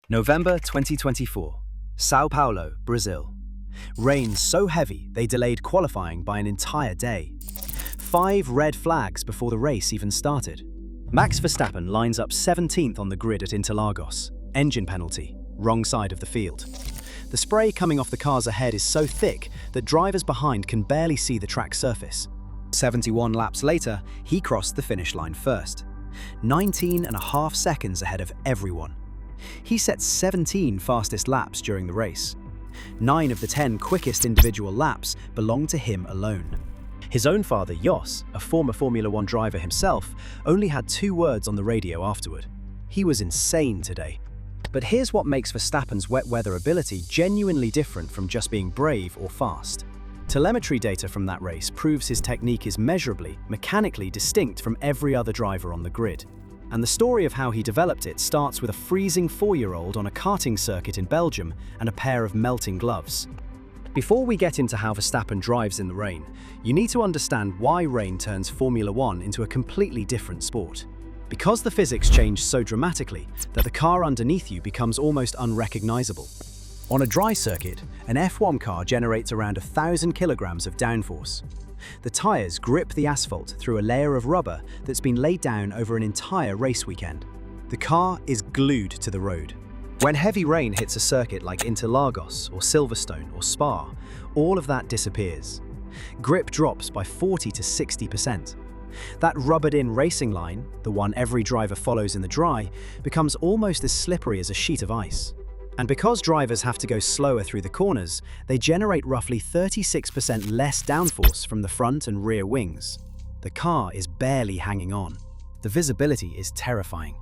November 2024, São Paulo, Brazil. Rain so heavy they delayed qualifying by an entire day. 5 red flags before the race even started. Max Verstappen lines up 17th on the grid at Interlagos. Engine penalty, wrong side of the field. The spray coming off the cars ahead is so thick that drivers behind can barely see the track surface. 71 laps later, he crossed the finish line first. 19.5 seconds ahead of everyone. He set 17 fastest laps during the race. 9 of the 10 quickest individual laps belonged to him alone. His own father, Jos, a former Formula One driver himself, only had 2 words on the radio afterward. He was insane today. But here's what makes Verstappen's wet weather ability genuinely different from just being brave or fast. Telemetry data from that race proves his technique is measurably, mechanically distinct from every other driver on the grid. And the story of how he developed it starts with a freezing 4-year-old on a karting circuit in Belgium and a pair of melting gloves. Before we get into how Verstappen drives in the rain, you need to understand why rain turns Formula One into a completely different sport. Because the physics change so dramatically that the car underneath you becomes almost unrecognizable. On a dry circuit, an F1 car generates around 1,000 kilograms of downforce. The tires grip the asphalt through a layer of rubber that's been laid down over an entire race weekend. The car is glued to the road. When heavy rain hits a circuit like Interlagos or Silverstone or Spa, all of that disappears. Grip drops by 40 to 60%. That rubbered-in racing line, the one every driver follows in the dry, becomes almost as slippery as a sheet of ice. And because drivers have to go slower through the corners, they generate roughly 36% less downforce from the front and rear wings. The car is barely hanging on. The visibility is terrifying.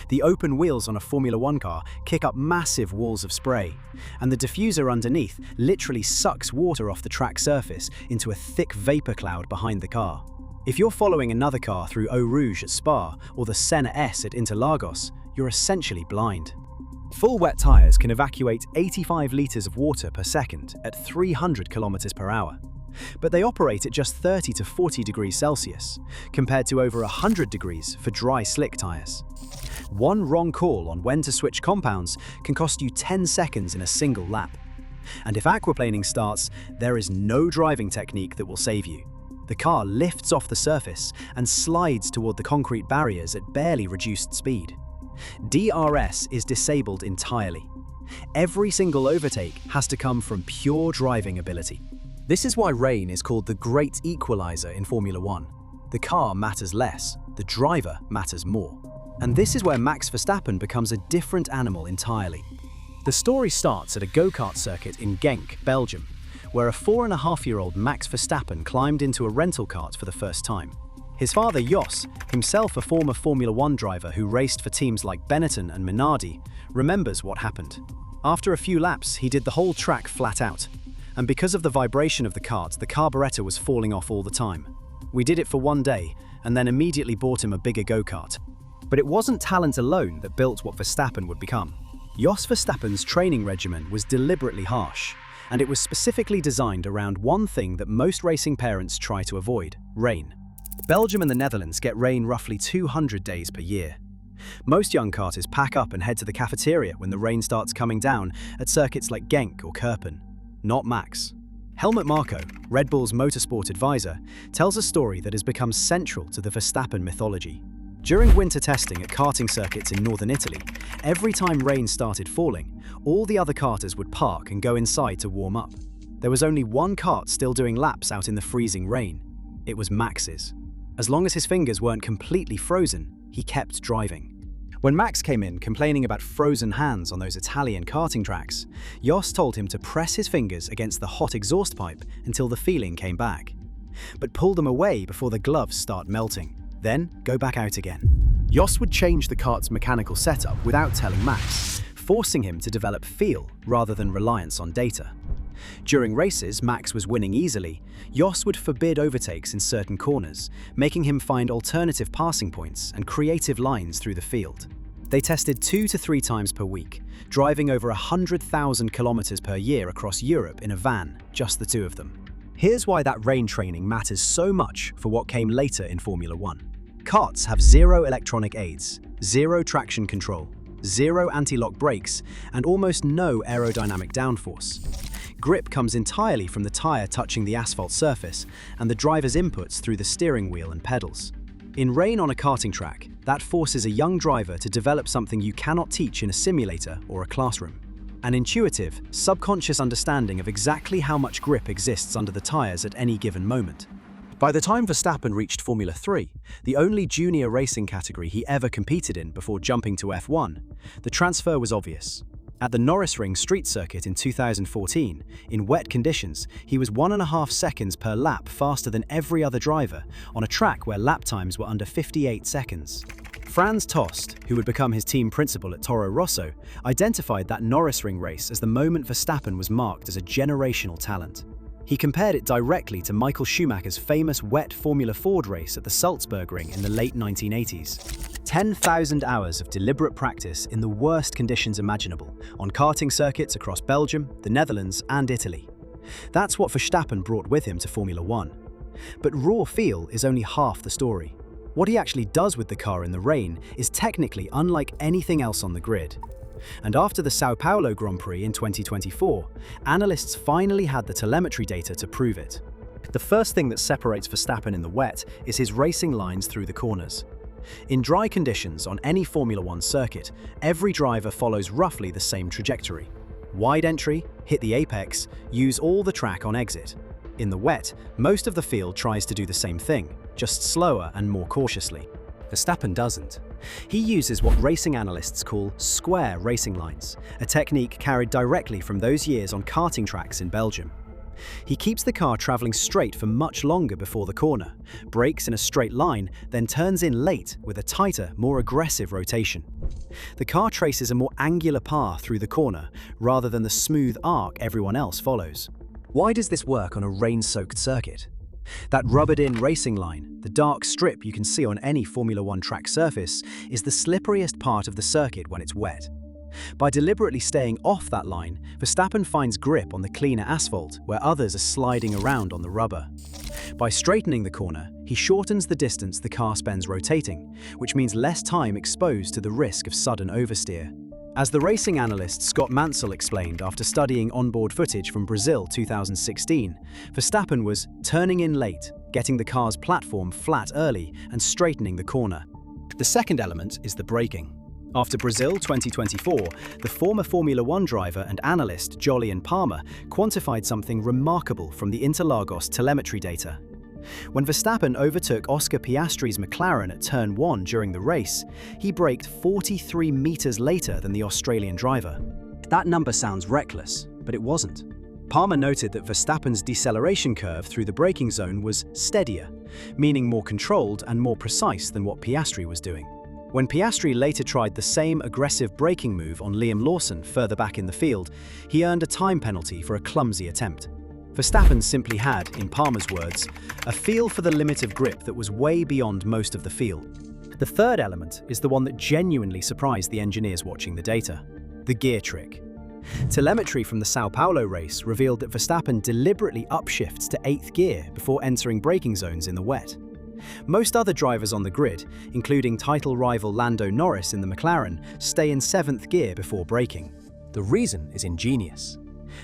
The open wheels on a Formula One car kick up massive walls of spray, and the diffuser underneath literally sucks water off the track surface into a thick vapor cloud behind the car. If you're following another car through Eau Rouge at Spa or the Senna S at Interlagos, you're essentially blind. Full wet tires can evacuate 85 liters of water per second at 300 kilometers per hour. But they operate at just 30 to 40 degrees Celsius, compared to over 100 degrees for dry slick tires. One wrong call on when to switch compounds can cost you 10 seconds in a single lap. And if aquaplaning starts, there is no driving technique that will save you. The car lifts off the surface and slides toward the concrete barriers at barely reduced speed. DRS is disabled entirely. Every single overtake has to come from pure driving ability. This is why rain is called the great equalizer in Formula One. The car matters less, the driver matters more. And this is where Max Verstappen becomes a different animal entirely. The story starts at a go-kart circuit in Genk, Belgium, where a 4.5-year-old Max Verstappen climbed into a rental cart for the first time. His father, Jos, himself a former Formula One driver who raced for teams like Benetton and Minardi, remembers what happened. After a few laps, he did the whole track flat out. And because of the vibration of the cart, the carburetor was falling off all the time. We did it for one day, and then immediately bought him a bigger go-kart. But it wasn't talent alone that built what Verstappen would become. Jos Verstappen's training regimen was deliberately harsh, and it was specifically designed around one thing that most racing parents try to avoid: rain. Belgium and the Netherlands get rain roughly 200 days per year. Most young karters pack up and head to the cafeteria when the rain starts coming down at circuits like Genk or Kerpen. Not Max. Helmut Marko, Red Bull's motorsport advisor, tells a story that has become central to the Verstappen mythology. During winter testing at karting circuits in northern Italy, every time rain started falling, all the other karters would park and go inside to warm up. There was only one kart still doing laps out in the freezing rain. It was Max's. As long as his fingers weren't completely frozen, he kept driving. When Max came in complaining about frozen hands on those Italian karting tracks, Jos told him to press his fingers against the hot exhaust pipe until the feeling came back. But pull them away before the gloves start melting. Then go back out again. Jos would change the kart's mechanical setup without telling Max, forcing him to develop feel rather than reliance on data. During races Max was winning easily, Jos would forbid overtakes in certain corners, making him find alternative passing points and creative lines through the field. They tested 2 to 3 times per week, driving over 100,000 kilometers per year across Europe in a van, just the two of them. Here's why that rain training matters so much for what came later in Formula One. Karts have 0 electronic aids, 0 traction control, zero anti-lock brakes, and almost no aerodynamic downforce. Grip comes entirely from the tyre touching the asphalt surface and the driver's inputs through the steering wheel and pedals. In rain on a karting track, that forces a young driver to develop something you cannot teach in a simulator or a classroom: an intuitive, subconscious understanding of exactly how much grip exists under the tyres at any given moment. By the time Verstappen reached Formula 3, the only junior racing category he ever competed in before jumping to F1, the transfer was obvious. At the Norrisring street circuit in 2014, in wet conditions, he was 1.5 seconds per lap faster than every other driver on a track where lap times were under 58 seconds. Franz Tost, who would become his team principal at Toro Rosso, identified that Norrisring race as the moment Verstappen was marked as a generational talent. He compared it directly to Michael Schumacher's famous wet Formula Ford race at the Salzburg Ring in the late 1980s. 10,000 hours of deliberate practice in the worst conditions imaginable, on karting circuits across Belgium, the Netherlands, and Italy. That's what Verstappen brought with him to Formula 1. But raw feel is only half the story. What he actually does with the car in the rain is technically unlike anything else on the grid. And after the São Paulo Grand Prix in 2024, analysts finally had the telemetry data to prove it. The first thing that separates Verstappen in the wet is his racing lines through the corners. In dry conditions on any Formula 1 circuit, every driver follows roughly the same trajectory. Wide entry, hit the apex, use all the track on exit. In the wet, most of the field tries to do the same thing, just slower and more cautiously. Verstappen doesn't. He uses what racing analysts call square racing lines, a technique carried directly from those years on karting tracks in Belgium. He keeps the car traveling straight for much longer before the corner, brakes in a straight line, then turns in late with a tighter, more aggressive rotation. The car traces a more angular path through the corner rather than the smooth arc everyone else follows. Why does this work on a rain-soaked circuit? That rubbered-in racing line, the dark strip you can see on any Formula 1 track surface, is the slipperiest part of the circuit when it's wet. By deliberately staying off that line, Verstappen finds grip on the cleaner asphalt where others are sliding around on the rubber. By straightening the corner, he shortens the distance the car spends rotating, which means less time exposed to the risk of sudden oversteer. As the racing analyst Scott Mansell explained after studying onboard footage from Brazil 2016, Verstappen was turning in late, getting the car's platform flat early and straightening the corner. The second element is the braking. After Brazil 2024, the former Formula 1 driver and analyst Jolyon Palmer quantified something remarkable from the Interlagos telemetry data. When Verstappen overtook Oscar Piastri's McLaren at turn 1 during the race, he braked 43 meters later than the Australian driver. That number sounds reckless, but it wasn't. Palmer noted that Verstappen's deceleration curve through the braking zone was steadier, meaning more controlled and more precise than what Piastri was doing. When Piastri later tried the same aggressive braking move on Liam Lawson further back in the field, he earned a time penalty for a clumsy attempt. Verstappen simply had, in Palmer's words, a feel for the limit of grip that was way beyond most of the field. The third element is the one that genuinely surprised the engineers watching the data: the gear trick. Telemetry from the São Paulo race revealed that Verstappen deliberately upshifts to 8th gear before entering braking zones in the wet. Most other drivers on the grid, including title rival Lando Norris in the McLaren, stay in 7th gear before braking. The reason is ingenious.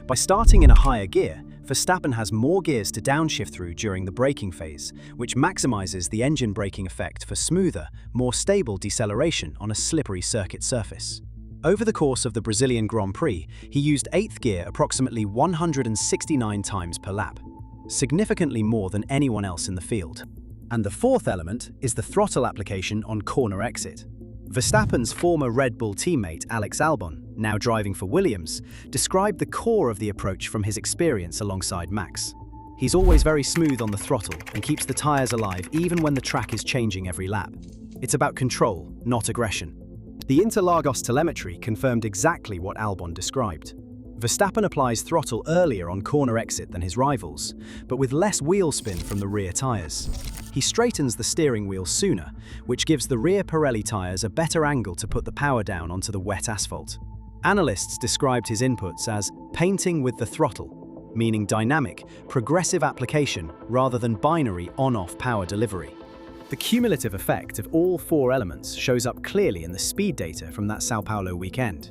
By starting in a higher gear, Verstappen has more gears to downshift through during the braking phase, which maximizes the engine braking effect for smoother, more stable deceleration on a slippery circuit surface. Over the course of the Brazilian Grand Prix, he used 8th gear approximately 169 times per lap, significantly more than anyone else in the field. And the fourth element is the throttle application on corner exit. Verstappen's former Red Bull teammate Alex Albon, now driving for Williams, described the core of the approach from his experience alongside Max. He's always very smooth on the throttle and keeps the tyres alive even when the track is changing every lap. It's about control, not aggression. The Interlagos telemetry confirmed exactly what Albon described. Verstappen applies throttle earlier on corner exit than his rivals, but with less wheel spin from the rear tyres. He straightens the steering wheel sooner, which gives the rear Pirelli tyres a better angle to put the power down onto the wet asphalt. Analysts described his inputs as painting with the throttle, meaning dynamic, progressive application rather than binary on-off power delivery. The The cumulative effect of all four elements shows up clearly in the speed data from that São Paulo weekend.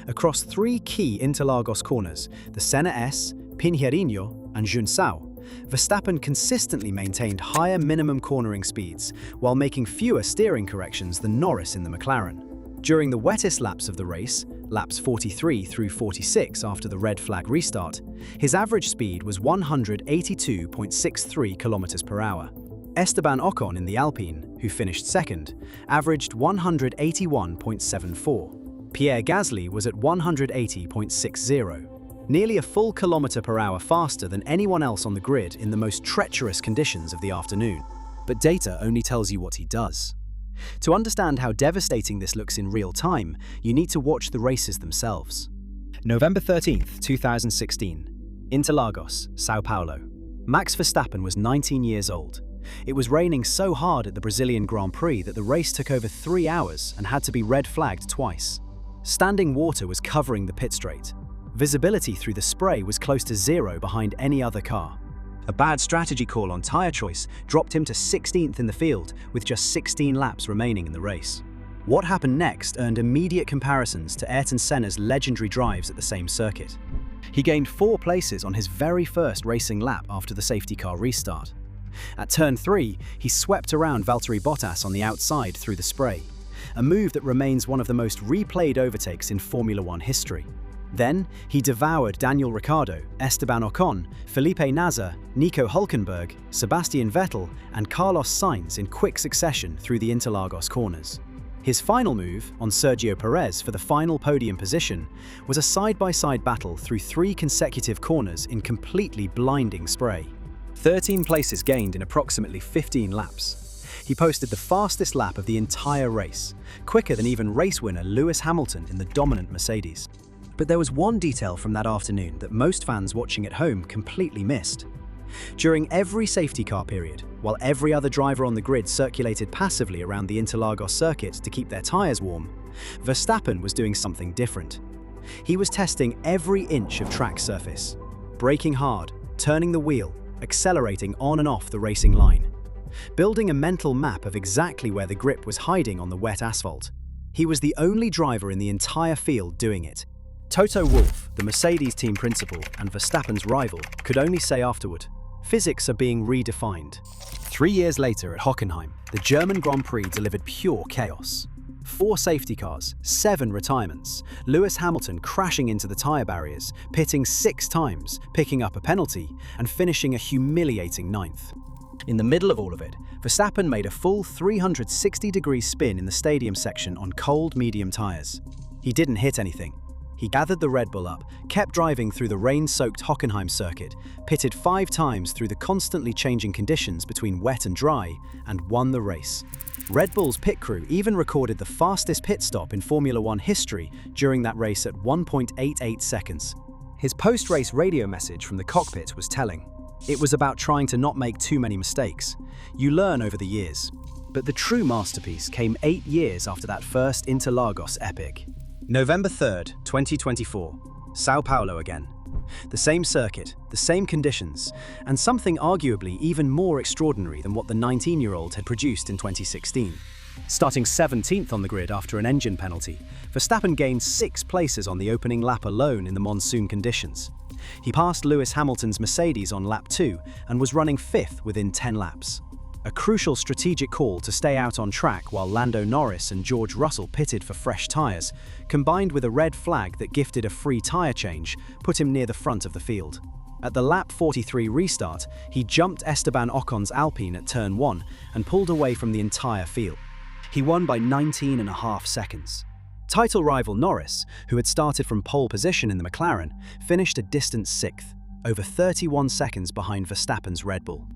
Across three key Interlagos corners, the Senna S, Pinheirinho, and Junção, Verstappen consistently maintained higher minimum cornering speeds while making fewer steering corrections than Norris in the McLaren. During the wettest laps of the race, laps 43 through 46 after the red flag restart, his average speed was 182.63 km per hour. Esteban Ocon in the Alpine, who finished second, averaged 181.74. Pierre Gasly was at 180.60, nearly a full kilometre per hour faster than anyone else on the grid in the most treacherous conditions of the afternoon. But data only tells you what he does. To understand how devastating this looks in real time, you need to watch the races themselves. November 13th, 2016. Interlagos, São Paulo. Max Verstappen was 19 years old. It was raining so hard at the Brazilian Grand Prix that the race took over 3 hours and had to be red flagged twice. Standing water was covering the pit straight. Visibility through the spray was close to zero behind any other car. A bad strategy call on tyre choice dropped him to 16th in the field with just 16 laps remaining in the race. What happened next earned immediate comparisons to Ayrton Senna's legendary drives at the same circuit. He gained 4 places on his very first racing lap after the safety car restart. At turn 3, he swept around Valtteri Bottas on the outside through the spray, a move that remains one of the most replayed overtakes in Formula One history. Then, he devoured Daniel Ricciardo, Esteban Ocon, Felipe Nasr, Nico Hülkenberg, Sebastian Vettel, and Carlos Sainz in quick succession through the Interlagos corners. His final move, on Sergio Perez for the final podium position, was a side-by-side battle through 3 consecutive corners in completely blinding spray. 13 places gained in approximately 15 laps. He posted the fastest lap of the entire race, quicker than even race winner Lewis Hamilton in the dominant Mercedes. But there was one detail from that afternoon that most fans watching at home completely missed. During every safety car period, while every other driver on the grid circulated passively around the Interlagos circuit to keep their tyres warm, Verstappen was doing something different. He was testing every inch of track surface, braking hard, turning the wheel, accelerating on and off the racing line, building a mental map of exactly where the grip was hiding on the wet asphalt. He was the only driver in the entire field doing it. Toto Wolff, the Mercedes team principal and Verstappen's rival, could only say afterward, "Physics are being redefined." 3 years later at Hockenheim, the German Grand Prix delivered pure chaos. 4 safety cars, 7 retirements, Lewis Hamilton crashing into the tyre barriers, pitting 6 times, picking up a penalty, and finishing a humiliating 9th. In the middle of all of it, Verstappen made a full 360-degree spin in the stadium section on cold medium tyres. He didn't hit anything. He gathered the Red Bull up, kept driving through the rain-soaked Hockenheim circuit, pitted 5 times through the constantly changing conditions between wet and dry, and won the race. Red Bull's pit crew even recorded the fastest pit stop in Formula One history during that race at 1.88 seconds. His post-race radio message from the cockpit was telling. It was about trying to not make too many mistakes. You learn over the years. But the true masterpiece came 8 years after that first Interlagos epic. November 3rd, 2024, São Paulo again. The same circuit, the same conditions, and something arguably even more extraordinary than what the 19-year-old had produced in 2016. Starting 17th on the grid after an engine penalty, Verstappen gained 6 places on the opening lap alone in the monsoon conditions. He passed Lewis Hamilton's Mercedes on lap 2 and was running 5th within 10 laps. A crucial strategic call to stay out on track while Lando Norris and George Russell pitted for fresh tyres, combined with a red flag that gifted a free tyre change, put him near the front of the field. At the lap 43 restart, he jumped Esteban Ocon's Alpine at turn 1 and pulled away from the entire field. He won by 19.5 seconds. Title rival Norris, who had started from pole position in the McLaren, finished a distant 6th, over 31 seconds behind Verstappen's Red Bull.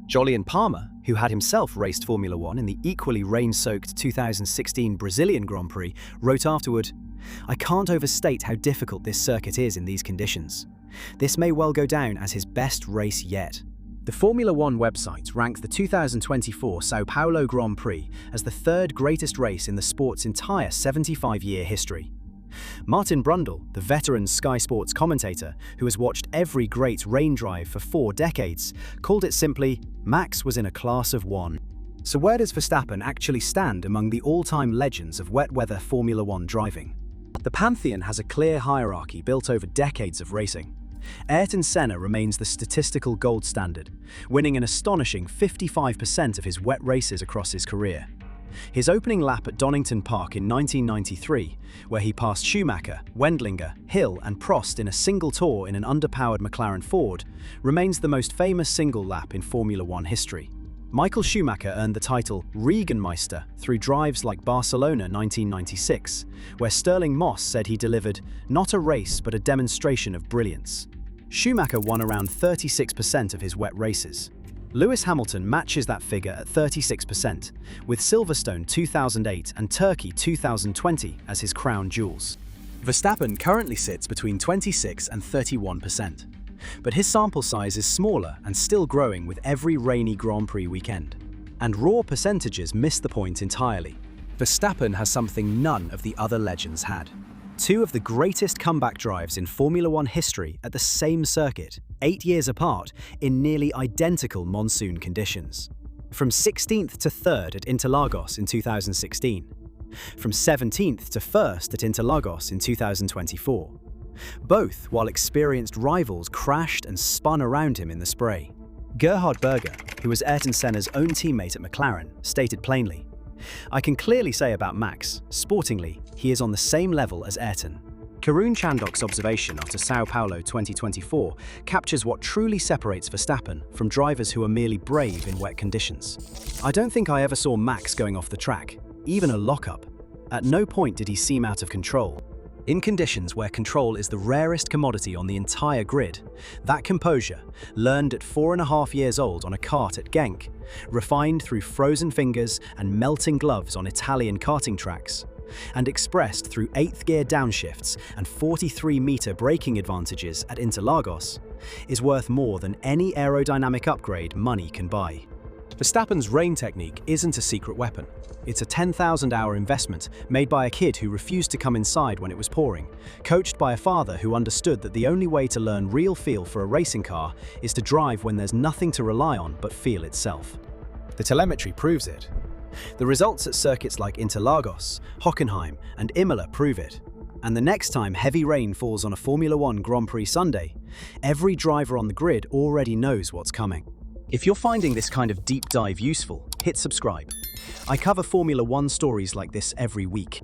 Jolyon Palmer, who had himself raced Formula One in the equally rain-soaked 2016 Brazilian Grand Prix, wrote afterward, "I can't overstate how difficult this circuit is in these conditions. This may well go down as his best race yet." The Formula One website ranked the 2024 São Paulo Grand Prix as the 3rd greatest race in the sport's entire 75-year history. Martin Brundle, the veteran Sky Sports commentator who has watched every great rain drive for 4 decades, called it simply, "Max was in a class of one." So where does Verstappen actually stand among the all-time legends of wet weather Formula One driving? The pantheon has a clear hierarchy built over decades of racing. Ayrton Senna remains the statistical gold standard, winning an astonishing 55% of his wet races across his career. His opening lap at Donington Park in 1993, where he passed Schumacher, Wendlinger, Hill and Prost in a single tour in an underpowered McLaren Ford, remains the most famous single lap in Formula One history. Michael Schumacher earned the title Regenmeister through drives like Barcelona 1996, where Sterling Moss said he delivered not a race but a demonstration of brilliance. Schumacher won around 36% of his wet races. Lewis Hamilton matches that figure at 36%, with Silverstone 2008 and Turkey 2020 as his crown jewels. Verstappen currently sits between 26 and 31%, but his sample size is smaller and still growing with every rainy Grand Prix weekend. And raw percentages miss the point entirely. Verstappen has something none of the other legends had. Two of the greatest comeback drives in Formula One history at the same circuit, 8 years apart, in nearly identical monsoon conditions. From 16th to 3rd at Interlagos in 2016. From 17th to 1st at Interlagos in 2024. Both while experienced rivals crashed and spun around him in the spray. Gerhard Berger, who was Ayrton Senna's own teammate at McLaren, stated plainly, "I can clearly say about Max, sportingly, he is on the same level as Ayrton." Karun Chandhok's observation after São Paulo 2024 captures what truly separates Verstappen from drivers who are merely brave in wet conditions. "I don't think I ever saw Max going off the track, even a lockup. At no point did he seem out of control. In conditions where control is the rarest commodity on the entire grid, that composure, learned at 4.5 years old on a kart at Genk, refined through frozen fingers and melting gloves on Italian karting tracks, and expressed through 8th gear downshifts and 43-meter braking advantages at Interlagos, is worth more than any aerodynamic upgrade money can buy." Verstappen's rain technique isn't a secret weapon. It's a 10,000-hour investment made by a kid who refused to come inside when it was pouring, coached by a father who understood that the only way to learn real feel for a racing car is to drive when there's nothing to rely on but feel itself. The telemetry proves it. The results at circuits like Interlagos, Hockenheim and Imola prove it. And the next time heavy rain falls on a Formula One Grand Prix Sunday, every driver on the grid already knows what's coming. If you're finding this kind of deep dive useful, hit subscribe. I cover Formula One stories like this every week.